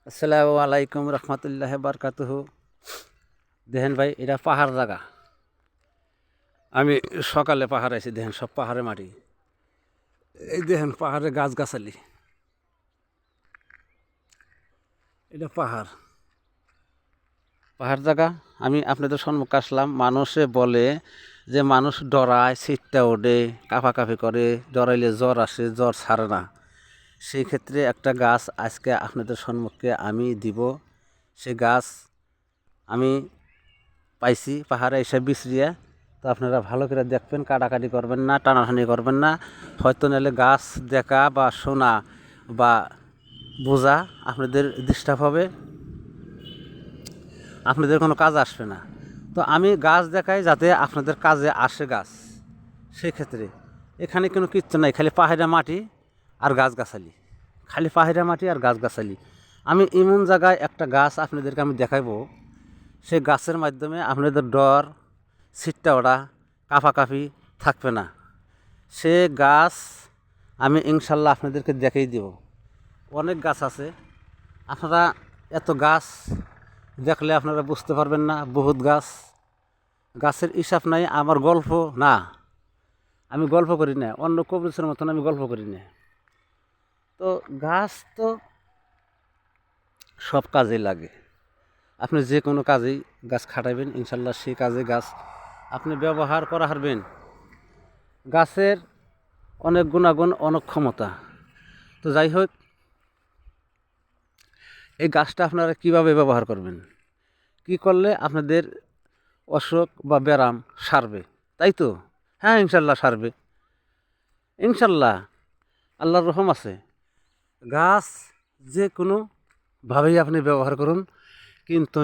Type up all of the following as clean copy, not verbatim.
আসসালামু আলাইকুম রহমতুল্লাহ বারকাতুহু। দেখেন ভাই, এটা পাহাড় জায়গা। আমি সকালে পাহাড় আইছি, দেখেন সব পাহাড়ে মাটি। এই দেখেন পাহাড়ে গাছগাছালি, এটা পাহাড় পাহাড় জায়গা। আমি আপনাদের সম্মুখে আসলাম। মানুষে বলে যে মানুষ ডরায়, সিটটা ওঠে, কাঁপাকাঁপি করে, ডরাইলে জ্বর আসে, জ্বর ছাড়ে না। সেই ক্ষেত্রে একটা গাছ আজকে আপনাদের সম্মুখে আমি দিব। সে গাছ আমি পাইছি পাহাড়ে এসে বিছরিয়া। তো আপনারা ভালো করে দেখবেন, কাটাকাটি করবেন না, টানাটানি করবেন না। হয়তো নাহলে গাছ দেখা বা শোনা বা বোঝা আপনাদের ডিস্টার্ব হবে, আপনাদের কোনো কাজ আসবে না। তো আমি গাছ দেখাই যাতে আপনাদের কাজে আসে গাছ। সেক্ষেত্রে এখানে কোনো কিচ্ছু নাই, খালি পাহাড়া মাটি আর গাছগাছালি, খালি পাহাড়া মাটি আর গাছগাছালি। আমি এমন জায়গায় একটা গাছ আপনাদেরকে আমি দেখাইবো, সেই গাছের মাধ্যমে আপনাদের ডর, সিটটা ওড়া, কাঁপাকাঁপি থাকবে না। সে গাছ আমি ইনশাল্লাহ আপনাদেরকে দেখাই দেব। অনেক গাছ আছে, আপনারা এত গাছ দেখলে আপনারা বুঝতে পারবেন না। বহুত গাছ, গাছের হিসাব নাই। আমার গল্প না, আমি গল্প করি না, অন্য কবিরের মতন আমি গল্প করি না। তো গাছ তো সব কাজে লাগে। আপনি যে কোনো কাজেই গাছ খাটাইবেন, ইনশাল্লাহ সেই কাজে গাছ আপনি ব্যবহার করা হারবেন। গাছের অনেক গুণাগুণ, অনেক ক্ষমতা। তো যাই হোক, এই গাছটা আপনারা কিভাবে ব্যবহার করবেন, কি করলে আপনাদের অসুখ বা ব্যারাম সারবে, তাই তো? হ্যাঁ, ইনশাল্লাহ সারবে, ইনশাল্লাহ। আল্লাহর রহম আছে। গাছ যে কোনোভাবেই আপনি ব্যবহার করুন, কিন্তু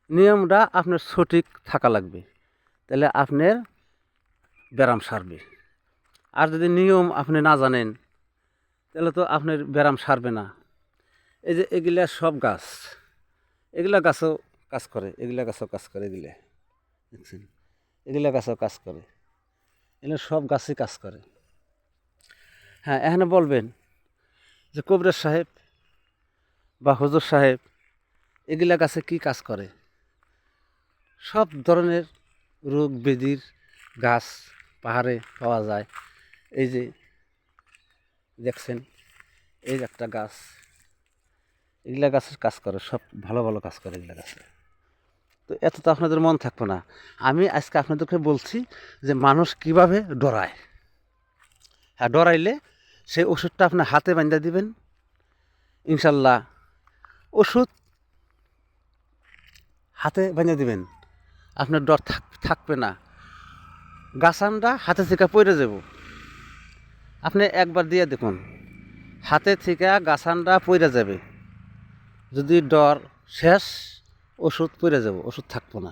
নিয়মটা আপনার সঠিক থাকা লাগবে, তাহলে আপনার ব্যারাম সারবে। আর যদি নিয়ম আপনি না জানেন, তাহলে তো আপনার ব্যারাম সারবে না। এই যে এগুলা সব গাছ, এগুলা গাছও কাজ করে, এগুলা গাছও কাজ করে, এগুলা দেখছেন, এগুলা গাছও কাজ করে, এগুলো সব গাছই কাজ করে। হ্যাঁ, এখানে বলবেন যে কবিরাজ সাহেব বা হুজুর সাহেব এগুলা গাছে কি কাজ করে? সব ধরনের রোগ ব্যাধির গাছ পাহাড়ে পাওয়া যায়। এই যে দেখছেন, এই একটা গাছ, এগুলা গাছের কাজ করে, সব ভালো ভালো কাজ করে এগুলা গাছে। তো এত তো আপনাদের মন থাকবে না। আমি আজকে আপনাদেরকে বলছি যে মানুষ কিভাবে ডরায়। হ্যাঁ, ডরাইলে সেই ওষুধটা আপনার হাতে বাঁধা দিবেন, ইনশাল্লাহ ওষুধ হাতে বাঁধা দিবেন, আপনার ডর থাকবে না। গাছানটা হাতে থেকে পড়ে যাব, আপনি একবার দিয়ে দেখুন, হাতে থেকে গাছানটা পড়ে যাবে। যদি ডর শেষ, ওষুধ পড়ে যাব, ওষুধ থাকবো না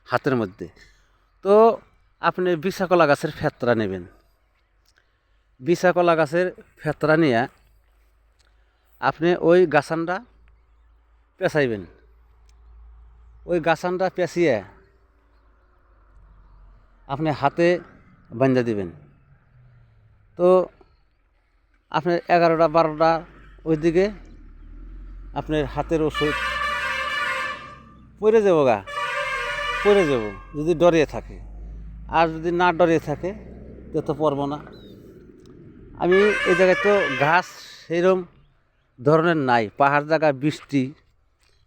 হাতের মধ্যে। তো আপনি বিশা কলা গাছের ফেতরা নেবেন, বিশা কলা গাছের ফেতরা নিয়ে আপনি ওই গাছানটা পেঁচাইবেন, ওই গাছানটা পেঁচিয়ে আপনি হাতে বাঁধা দিবেন। তো আপনার 11টা 12টা ওইদিকে আপনার হাতের ওষুধ পড়ে যাব, পড়ে যাব যদি ডরিয়ে থাকে। আর যদি না ডরিয়ে থাকে তো পড়বো না। আমি এই জায়গায় তো গাছ সেইরকম ধরনের নাই, পাহাড় জায়গা, বৃষ্টি।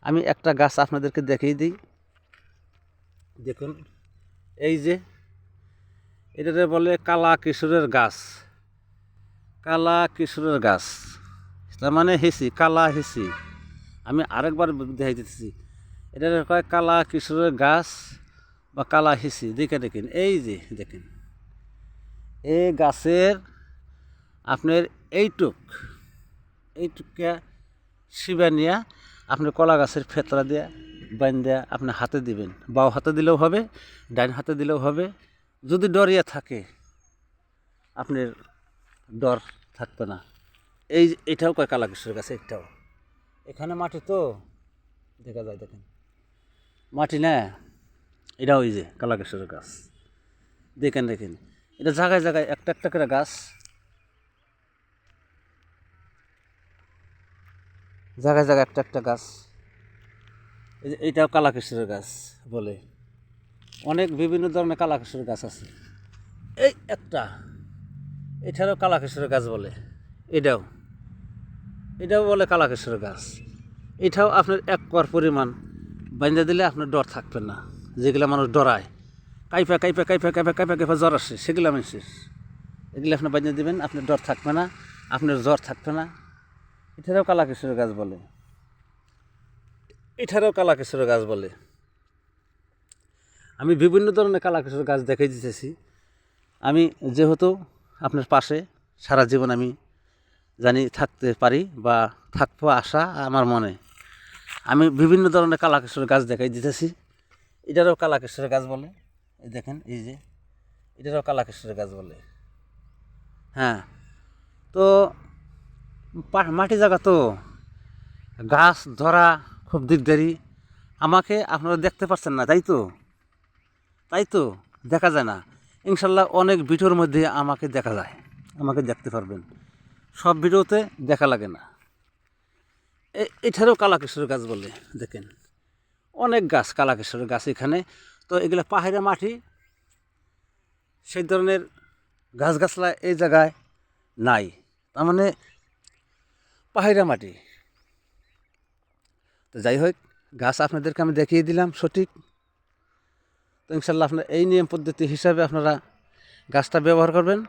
আমি একটা গাছ আপনাদেরকে দেখিয়ে দিই, দেখুন। এই যে এটাতে বলে কালা কিশোরের গাছ, কালা কিশোরের গাছ, তার মানে হেসি, কালা হেসি। আমি আরেকবার দেখাই দিতেছি, এটা কয় কালা কিশোরের গাছ বা কালা হেসি। দেখেন, এই যে দেখেন, এই গাছের আপনার এইটুককে শিবা নিয়ে আপনি কলা গাছের ফেতরা দিয়ে বাইন দেয়া আপনি হাতে দিবেন। বাও হাতে দিলেও হবে, ডাইন হাতে দিলেও হবে। যদি ডরিয়ে থাকে আপনার ডর থাকবে না। এটাও কয় কালা কিশোরের গাছ, এটাও এখানে মাটি তো দেখা যায়, দেখেন মাটি না, এটা ওই যে কালা কিশোরের গাছ। দেখেন, এটা জায়গায় জায়গায় একটা একটা করে গাছ। জায়গায় জায়গায় একটা একটা গাছ। এই যে এইটাও কালাকেশরের গাছ বলে, অনেক বিভিন্ন ধরনের কালাকেশরের গাছ আছে। এই একটা, এটারও কালাকেশরের গাছ বলে, এটাও এটাও বলে কালাকেশরের গাছ। এটাও আপনার এক কর পরিমাণ বাঁধা দিলে আপনার ডর থাকবে না। যেগুলো মানুষ ডরায়, কাইপা কাইপা কাইপা কাইপা কাইপা কাইপা জ্বর আসে, সেগুলো আমি শেষ। এগুলো আপনি বাঁধা দেবেন, আপনার ডর থাকবে না, আপনার জ্বর থাকবে না। এটারও কালাকেশরের গাছ বলে, এটারও কালাকেশরের গাছ বলে। আমি বিভিন্ন ধরনের কালাকেশরের গাছ দেখাই দিতেছি। আমি যেহেতু আপনার পাশে সারা জীবন আমি জানি থাকতে পারি বা থাকবো আশা আমার মনে, আমি বিভিন্ন ধরনের কালাকেশরের গাছ দেখাই দিতেছি। এটারও কালাকেশরের গাছ বলে, এই দেখেন, এই যে এটারও কালাকেশরের গাছ বলে। হ্যাঁ, তো মাটি জায়গা তো গাছ ধরা খুব দিকদারি। আমাকে আপনারা দেখতে পাচ্ছেন না, তাই তো? তাই তো দেখা যায় না। ইনশাল্লাহ অনেক ভিডিওর মধ্যে আমাকে দেখা যায়, আমাকে দেখতে পারবেন। সব ভিডিওতে দেখা লাগে না। এটারও কালাকেশরের গাছ বলে, দেখেন অনেক গাছ কালাকেশরের গাছ এখানে। তো এগুলো পাহাড়ে মাটি, সেই ধরনের গাছগাছলা এই জায়গায় নাই, তার মানে পাহাড়া মাটি। তো যাই হোক, গাছ আপনাদেরকে আমি দেখিয়ে দিলাম সঠিক। তো ইনশাল্লাহ আপনার এই নিয়ম পদ্ধতি হিসাবে আপনারা গাছটা ব্যবহার করবেন,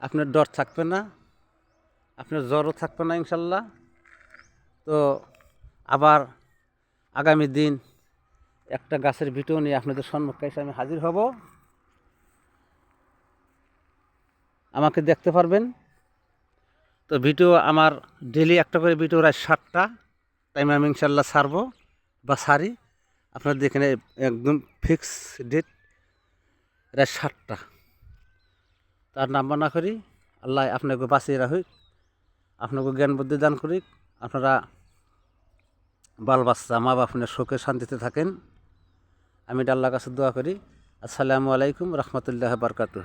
আপনার ডর থাকবে না, আপনার জ্বরও থাকবে না ইনশাল্লাহ। তো আবার আগামী দিন একটা গাছের ভিডিও নিয়ে আপনাদের সম্মুখে এসে আমি হাজির হব। আমাকে দেখতে পারবেন। তো ভিডিও আমার ডেলি একটা করে ভিডিও রাত 7টা টাইমে আমি ইনশাল্লাহ ছাড়বো বা ছাড়ি। আপনারা দেখেন একদম ফিক্স ডেট রাত 7টা। তার নাম্বার না করি, আল্লাহ আপনাকে বাঁচিয়ে রাখুক, আপনাকে জ্ঞান বুদ্ধি দান করি, আপনারা বাল বাচ্চা মা বাপ আপনার সুখে শান্তিতে থাকেন। আমি আল্লাহর কাছে দোয়া করি। আসসালামু আলাইকুম রহমতুল্লাহ বারকাতুহ।